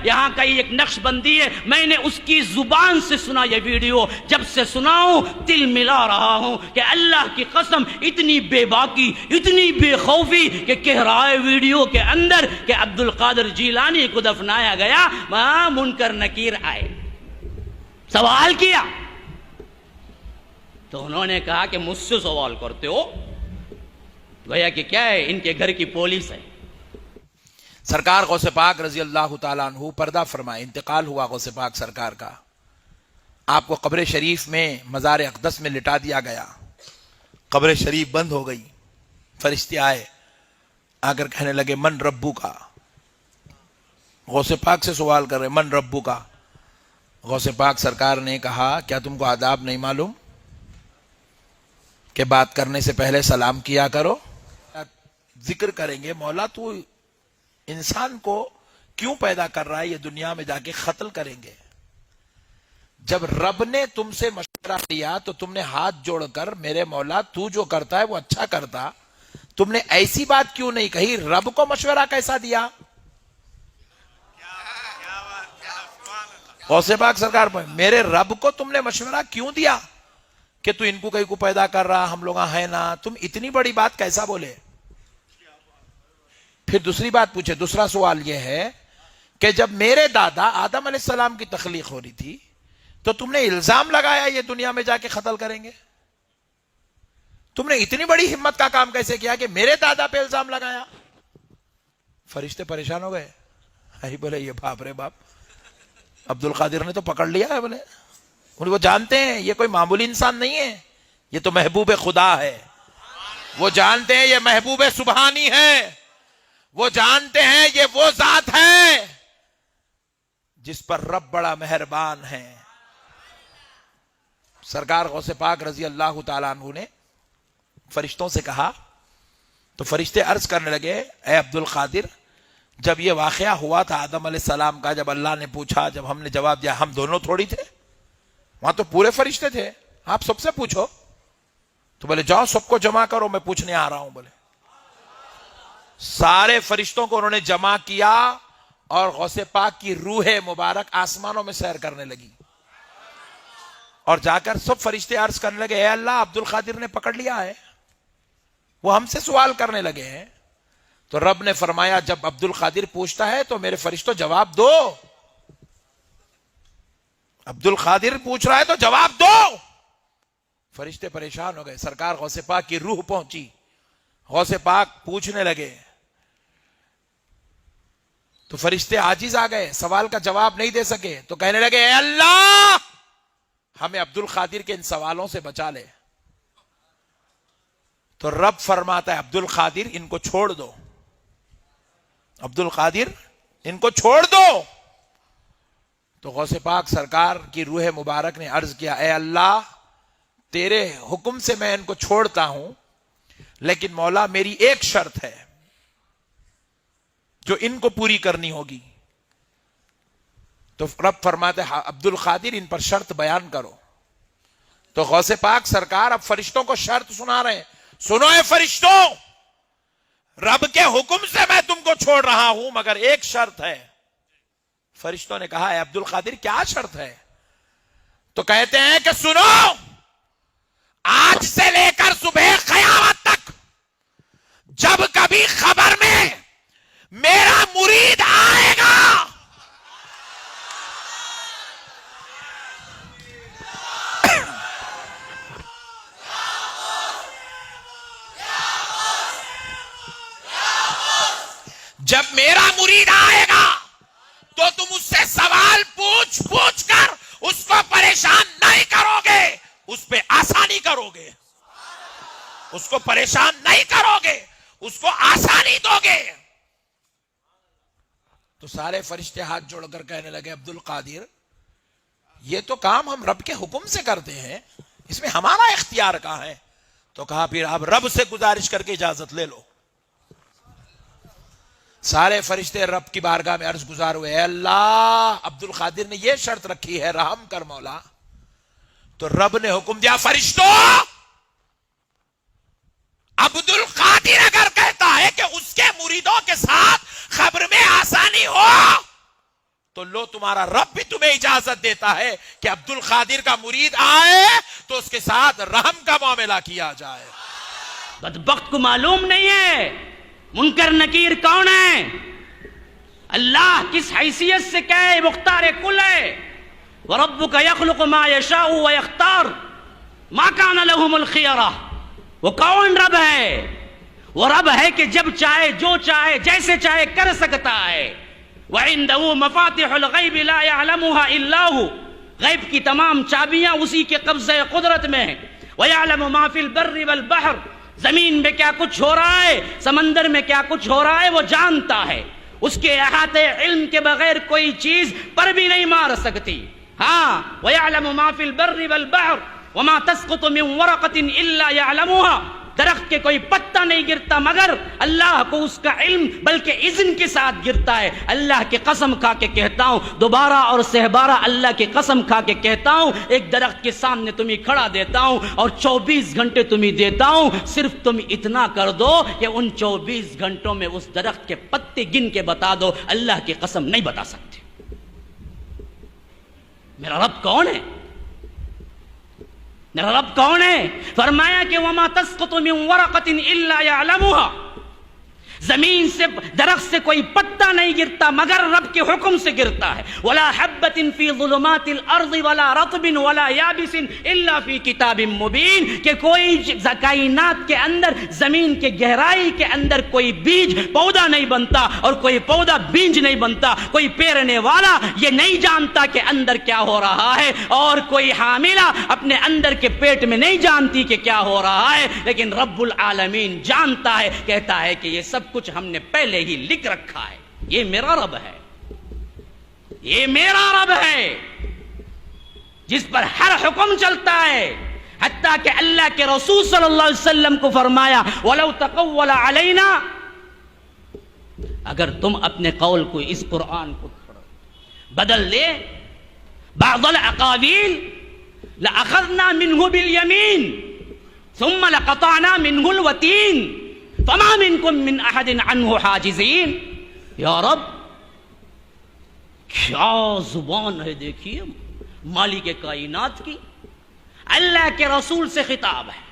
یہاں کا ایک نقش بندی ہے، میں نے اس کی زبان سے سنا یہ ویڈیو، جب سے سناؤں دل ملا رہا ہوں کہ اللہ کی قسم اتنی بے باکی، اتنی بے خوفی کہ کہہ رہا ہے ویڈیو کے اندر کہ عبد القادر جیلانی کو دفنایا گیا، وہاں منکر نکیر آئے، سوال کیا تو انہوں نے کہا کہ مجھ سے سوال کرتے ہو، گویا کہ کیا ہے ان کے گھر کی پولیس ہے۔ سرکار غوث پاک رضی اللہ تعالیٰ عنہ پردہ فرمائے، انتقال ہوا غوث پاک سرکار کا، آپ کو قبر شریف میں مزار اقدس میں لٹا دیا گیا، قبر شریف بند ہو گئی، فرشتے آئے آ کر کہنے لگے من ربو کا، غوث پاک سے سوال کر رہے من ربو کا۔ غوث پاک سرکار نے کہا کیا تم کو آداب نہیں معلوم کہ بات کرنے سے پہلے سلام کیا کرو؟ ذکر کریں گے مولا تو انسان کو کیوں پیدا کر رہا ہے، یہ دنیا میں جا کے قتل کریں گے۔ جب رب نے تم سے مشورہ لیا تو تم نے ہاتھ جوڑ کر میرے مولا تو جو کرتا ہے وہ اچھا کرتا، تم نے ایسی بات کیوں نہیں کہی؟ رب کو مشورہ کیسا دیا؟ غوث پاک سرکار میرے رب کو تم نے مشورہ کیوں دیا کہ تو ان کو کہیں کو پیدا کر رہا، ہم لوگ ہیں نا، تم اتنی بڑی بات کیسا بولے؟ پھر دوسری بات پوچھے، دوسرا سوال یہ ہے کہ جب میرے دادا آدم علیہ السلام کی تخلیق ہو رہی تھی تو تم نے الزام لگایا یہ دنیا میں جا کے قتل کریں گے، تم نے اتنی بڑی ہمت کا کام کیسے کیا کہ میرے دادا پہ الزام لگایا؟ فرشتے پریشان ہو گئے، بولے یہ باپ رے باپ، عبد القادر نے تو پکڑ لیا ہے، بولے وہ جانتے ہیں یہ کوئی معمولی انسان نہیں ہے، یہ تو محبوب خدا ہے، وہ جانتے ہیں یہ محبوب سبحانی ہے، وہ جانتے ہیں یہ وہ ذات ہے جس پر رب بڑا مہربان ہے۔ سرکار غوث پاک رضی اللہ تعالیٰ عنہ نے فرشتوں سے کہا تو فرشتے عرض کرنے لگے اے عبد القادر، جب یہ واقعہ ہوا تھا آدم علیہ السلام کا، جب اللہ نے پوچھا، جب ہم نے جواب دیا، ہم دونوں تھوڑی تھے، وہاں تو پورے فرشتے تھے، آپ سب سے پوچھو، تو بولے جاؤ سب کو جمع کرو میں پوچھنے آ رہا ہوں۔ بولے سارے فرشتوں کو انہوں نے جمع کیا اور غوث پاک کی روح مبارک آسمانوں میں سیر کرنے لگی، اور جا کر سب فرشتے عرض کرنے لگے اے اللہ عبد القادر نے پکڑ لیا ہے، وہ ہم سے سوال کرنے لگے ہیں۔ تو رب نے فرمایا جب عبد القادر پوچھتا ہے تو میرے فرشتوں جواب دو، عبد القادر پوچھ رہا ہے تو جواب دو۔ فرشتے پریشان ہو گئے، سرکار غوث پاک کی روح پہنچی، غوث پاک پوچھنے لگے تو فرشتے عاجز آ گئے، سوال کا جواب نہیں دے سکے، تو کہنے لگے اے اللہ ہمیں عبد القادر کے ان سوالوں سے بچا لے۔ تو رب فرماتا ہے عبد القادر ان کو چھوڑ دو، عبد القادر ان کو چھوڑ دو۔ تو غوث پاک سرکار کی روح مبارک نے عرض کیا اے اللہ تیرے حکم سے میں ان کو چھوڑتا ہوں، لیکن مولا میری ایک شرط ہے جو ان کو پوری کرنی ہوگی۔ تو رب فرماتے ہیں عبد القادر ان پر شرط بیان کرو۔ تو غوث پاک سرکار اب فرشتوں کو شرط سنا رہے ہیں، سنو اے فرشتوں، رب کے حکم سے میں تم کو چھوڑ رہا ہوں مگر ایک شرط ہے۔ فرشتوں نے کہا اے عبد القادر کیا شرط ہے؟ تو کہتے ہیں کہ سنو، آج سے لے کر صبح قیامت تک جب کبھی خبر میں میرا مرید آئے گا جب میرا مرید آئے گا تو تم اس سے سوال پوچھ پوچھ کر اس کو پریشان نہیں کرو گے، اس پہ آسانی کرو گے، اس کو پریشان نہیں کرو گے، اس کو آسانی دو گے۔ تو سارے فرشتے ہاتھ جوڑ کر کہنے لگے عبد القادر یہ تو کام ہم رب کے حکم سے کرتے ہیں، اس میں ہمارا اختیار کہاں ہے؟ تو کہا پھر آپ رب سے گزارش کر کے اجازت لے لو۔ سارے فرشتے رب کی بارگاہ میں عرض گزار ہوئے اے اللہ عبد القادر نے یہ شرط رکھی ہے، رحم کر مولا۔ تو رب نے حکم دیا فرشتوں، عبد القادر اگر کہتا ہے کہ اس کے مریدوں کے ساتھ خبر میں آسانی ہو تو لو تمہارا رب بھی تمہیں اجازت دیتا ہے کہ عبد القادر کا مرید آئے تو اس کے ساتھ رحم کا معاملہ کیا جائے. بدبخت کو معلوم نہیں ہے منکر نکیر کون ہے. اللہ کس حیثیت سے کہے مختار کل ہے. وَرَبُّكَ يَخْلُقُ مَا يَشَاءُ وَيَخْتَارُ مَا كَانَ لَهُمُ الْخِيَرَةُ. وہ کون رب ہے؟ وہ رب ہے کہ جب چاہے جو چاہے جیسے چاہے کر سکتا ہے. وَعِندَهُ مَفَاتِحُ الْغَيْبِ لَا يَعْلَمُهَا إِلَّا هُ. غیب کی تمام چابیاں اسی کے قبضہ قدرت میں ہیں. وَيَعْلَمُ مَا فِي الْبَرِّ وَالْبَحْرِ. زمین میں کیا کچھ ہو رہا ہے، سمندر میں کیا کچھ ہو رہا ہے وہ جانتا ہے. اس کے احاطے علم کے بغیر کوئی چیز پر بھی نہیں مار سکتی. ہاں وَيَعْلَمُ مَا فِي الْبَرِّ وَالْبَحْرِ وَمَا تَسْقُطُ مِنْ وَرَقَةٍ إِلَّا يَعْلَمُهَا. درخت کے کوئی پتا نہیں گرتا مگر اللہ کو اس کا علم بلکہ اذن کے ساتھ گرتا ہے. اللہ کی قسم کھا کے کہتا ہوں، دوبارہ اور سہبارہ اللہ کی قسم کھا کے کہتا ہوں، ایک درخت کے سامنے تمہیں کھڑا دیتا ہوں اور 24 گھنٹے تمہیں دیتا ہوں. صرف تم اتنا کر دو کہ ان 24 گھنٹوں میں اس درخت کے پتے گن کے بتا دو. اللہ کی قسم نہیں بتا سکتے. میرا رب کون ہے؟ میرا رب کون ہے؟ فرمایا کہ وما تسقط من ورقۃ الا يعلمها. زمین سے درخت سے کوئی پتا نہیں گرتا مگر رب کے حکم سے گرتا ہے. ولا حبۃ فی ظلمات الارض ولا رطب ولا یابس الا فی کتاب مبین. کہ کوئی کائنات کے اندر زمین کے گہرائی کے اندر کوئی بیج پودا نہیں بنتا اور کوئی پودا بیج نہیں بنتا. کوئی پیرنے والا یہ نہیں جانتا کہ اندر کیا ہو رہا ہے اور کوئی حاملہ اپنے اندر کے پیٹ میں نہیں جانتی کہ کیا ہو رہا ہے. لیکن رب العالمین جانتا ہے، کہتا ہے کہ یہ سب کچھ ہم نے پہلے ہی لکھ رکھا ہے. یہ میرا رب ہے، یہ میرا رب ہے جس پر ہر حکم چلتا ہے. حتیٰ کہ اللہ کے رسول صلی اللہ علیہ وسلم کو فرمایا وَلَوْ تَقَوَّلَ عَلَيْنَا. اگر تم اپنے قول کو اس قرآن کو بدل دے بعض الاقاویل لَأَخَذْنَا مِنْهُ بِالْيَمِينِ ثُمَّ لَقَطَعْنَا مِنْهُ الْوَتِينَ فما منکم من احد عنہ حاجزین. یا رب کیا زبان ہے دیکھیے مالک کائنات کی. اللہ کے رسول سے خطاب ہے،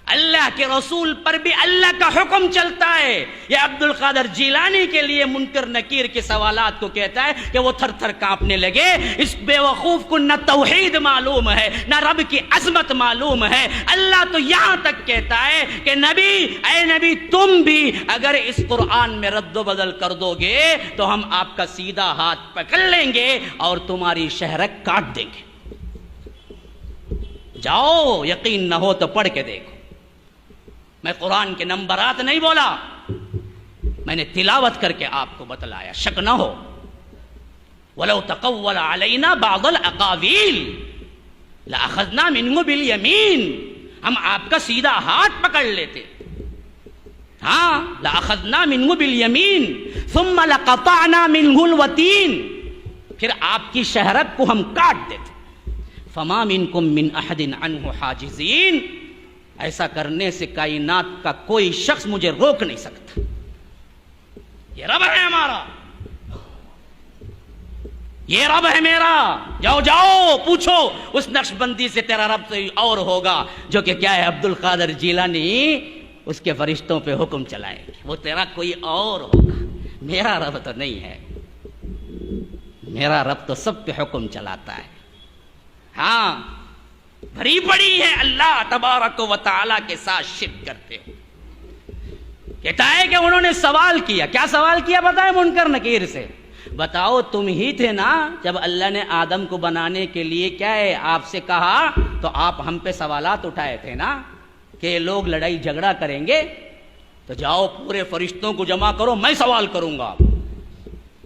اللہ کے رسول پر بھی اللہ کا حکم چلتا ہے. یہ عبد القادر جیلانی کے لیے منکر نکیر کے سوالات کو کہتا ہے کہ وہ تھر تھر کانپنے لگے. اس بے وقوف کو نہ توحید معلوم ہے نہ رب کی عظمت معلوم ہے. اللہ تو یہاں تک کہتا ہے کہ نبی، اے نبی تم بھی اگر اس قرآن میں رد و بدل کر دو گے تو ہم آپ کا سیدھا ہاتھ پکڑ لیں گے اور تمہاری شہرک کاٹ دیں گے. جاؤ، یقین نہ ہو تو پڑھ کے دیکھو. میں قرآن کے نمبرات نہیں بولا، میں نے تلاوت کر کے آپ کو بتلایا، شک نہ ہو. وَلَوْ تَقَوَّلَ عَلَيْنَا بَعْضَ الْأَقَاوِيلِ لَأَخَذْنَا مِنْهُ بِالْيَمِينِ. ہم آپ کا سیدھا ہاتھ پکڑ لیتے. ہاں لَأَخَذْنَا مِنْهُ بِالْيَمِينِ ثُمَّ لَقَطَعْنَا مِنْهُ الْوَتِينَ. پھر آپ کی شہرک کو ہم کاٹ دیتے. فَمَا مِنْكُمْ مِنْ أَحَدٍ عَنْهُ حَاجِزِينَ. ایسا کرنے سے کائنات کا کوئی شخص مجھے روک نہیں سکتا. یہ رب ہے ہمارا، یہ رب ہے میرا. جاؤ جاؤ پوچھو اس نقش بندی سے تیرا رب تو اور ہوگا جو کہ کیا ہے عبد القادر جیلانی اس کے فرشتوں پہ حکم چلائے. وہ تیرا کوئی اور ہوگا. میرا رب تو نہیں ہے، میرا رب تو سب پہ حکم چلاتا ہے. ہاں بھری پڑی ہے اللہ تبارک و تعالی کے ساتھ شرک کرتے ہو. کہتا ہے کہ انہوں نے سوال کیا. کیا سوال کیا بتائے منکر نکیر سے؟ بتاؤ تم ہی تھے نا جب اللہ نے آدم کو بنانے کے لیے کیا ہے آپ سے کہا تو آپ ہم پہ سوالات اٹھائے تھے نا کہ لوگ لڑائی جھگڑا کریں گے تو جاؤ پورے فرشتوں کو جمع کرو میں سوال کروں گا.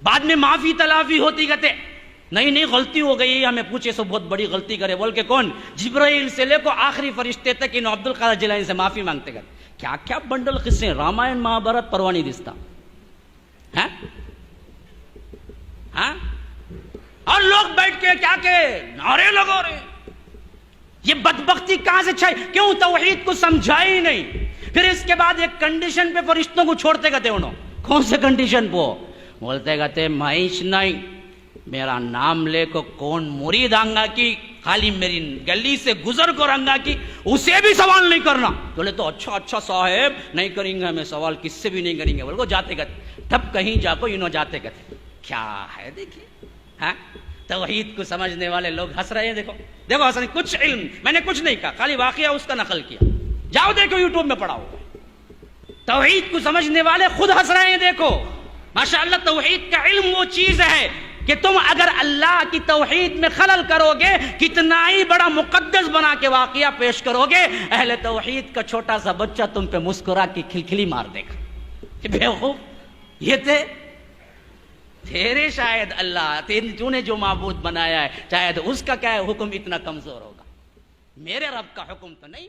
بعد میں معافی تلافی ہوتی کہتے نہیں غلطی ہو گئی ہمیں پوچھے سو بہت بڑی غلطی کرے بول کے کون جبرائیل سے لے کو آخری فرشتے تک انہوں عبد القادر جیلانی سے معافی مانگتے گئے. کیا کیا بنڈل قصے رامائن مہابھارت پروانی دستا ہے. اور لوگ بیٹھ کے کیا کہ نعرے لگا رہے. یہ بدبختی کہاں سے چھائی؟ کیوں توحید کو سمجھائی نہیں. پھر اس کے بعد ایک کنڈیشن پہ فرشتوں کو چھوڑتے گئے انہوں. کون سے کنڈیشن پہ؟ بولتے گئے معیش نہیں میرا نام لے کو کون مرید آنگا کی خالی میری گلی سے گزر کر آنگا کی اسے بھی سوال نہیں کرنا. بولے تو اچھا صاحب نہیں کریں گے ہمیں سوال, کس سے بھی نہیں کریں گے. بولے کو جاتے گئے تب کہیں جا کو انہوں جاتے گئے کیا ہے. دیکھیے ہاں توحید کو سمجھنے والے لوگ ہنس رہے ہیں. دیکھو حسن کچھ علم میں نے کچھ نہیں کہا, خالی واقعہ اس کا نقل کیا. جاؤ دیکھو یوٹیوب میں پڑھاؤ. توحید کو سمجھنے والے خود ہنس رہے ہیں. دیکھو ماشاءاللہ توحید کا علم وہ چیز ہے کہ تم اگر اللہ کی توحید میں خلل کرو گے, کتنا ہی بڑا مقدس بنا کے واقعہ پیش کرو گے, اہل توحید کا چھوٹا سا بچہ تم پہ مسکرا کے کھلکھلی مار دے گا کہ بیوقوف یہ تیرے شاید اللہ تو نے جو معبود بنایا ہے شاید اس کا کیا حکم اتنا کمزور ہوگا, میرے رب کا حکم تو نہیں.